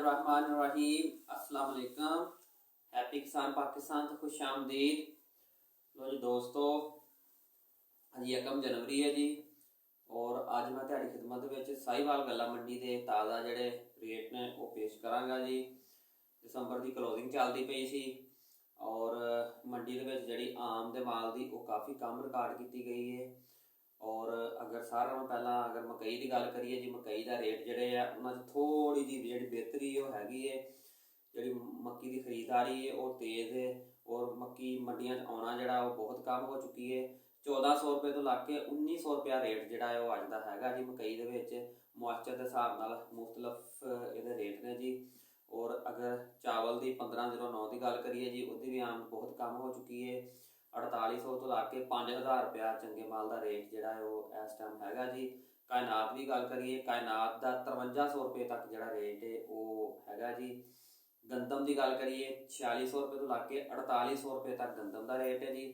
बिस्मिल्लाहिर्रहमानिर्रहीम। अस्सलाम वालेकुम। हैप्पी किसान पाकिस्तान तो खुश आमदीद। लो जी दोस्तों, अज 1 जनवरी है जी और अज मैं तुहाडी खिदमत में साहिवाल गल्ला मंडी के ताज़ा जोड़े रेट ने वो पेश कराँगा जी। दिसंबर की क्लोजिंग चलती पई सी और मंडी जी आम के माल की वो काफ़ी कम रिकॉर्ड की गई है। और अगर सारे पहला अगर मकई की गल करिए जी, मकई का रेट जोड़े उन्होंने थोड़ी जी जी बेहतरी हैगी है। जी मक्की की खरीदारी है वो तेज़ है और मक्की मंडिया आना जोड़ा वो बहुत कम हो चुकी है। 1400 रुपये तो लग के 1900 रुपया रेट जोड़ा है वो अज का है जी। मकई के मॉइस्चर के हिसाब नाल मुख्तलिफ ये रेट ने जी। और अगर चावल की 1509 की गल करिए जी, उसकी भी आम बहुत कम हो चुकी है। 4800 तो ला के 5000 रुपया चंगे माल का रेट जोड़ा है वो इस टाइम हैगा जी। कायनात की गल करिए, कायनात का 5300 रुपये तक जोड़ा रेट है वो हैगा जी। गंदम की गल करिए 4600 रुपये तो ला के 4800 रुपये तक गंदम का रेट है जी।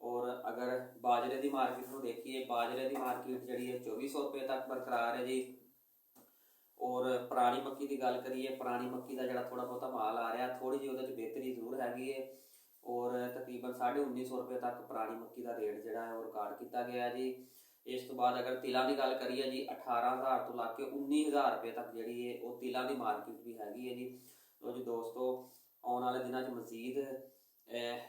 और अगर बाजरे की मार्केट को देखिए, बाजरे की मार्केट जी है 2400 रुपये तक बरकरार है जी। और पुरानी मक्की की गल करिए, पुरानी मक्की का जोड़ा थोड़ा बहुत माल आ रहा, थोड़ी जी वो बेहतरी जरूर हैगी है। और तकरीबन 1950 रुपये तक पुरानी मक्की का रेट जोड़ा है वो रिकॉर्ड किया गया जी। इस तो बाद अगर तिलों की गल करिए जी, 18000 तो ला के 19000 रुपये तक जी है वो तिलों की मार्केट भी हैगी है जी। तो जी दोस्तों, आने वाले दिनों में मजीद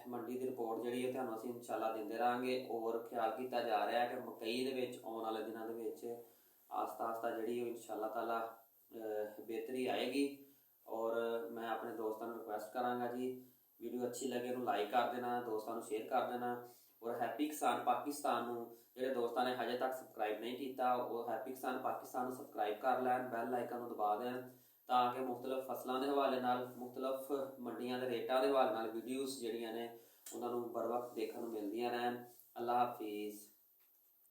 मंडी की रिपोर्ट जी है तो असीं इंशाल्लाह देंदे रहांगे। और ख्याल किया जा रहा है कि मकई के आने वाले दिनों के आस्ता आस्ता जी इंशाल्लाह ताला बेहतरी आएगी। और मैं अपने दोस्तों को रिक्वेस्ट कराँगा जी, वीडियो अच्छी लगे तो लाइक कर देना, दोस्तों को शेयर कर देना। और हैप्पी किसान पाकिस्तान जो दोस्तों ने हजे तक सबसक्राइब नहीं किया वो हैप्पी किसान पाकिस्तान सबसक्राइब कर लैन, बैल आइकन दबा दें ताकि मुख्तलिफ फसलों के हवाले नाल, मुख्तलिफ मंडियों के रेटों के हवाले नाल वीडियोज़ जिहड़ियां ने उन्होंने बर वक्त देखने को मिलदियां रहन। अल्लाह हाफिज़।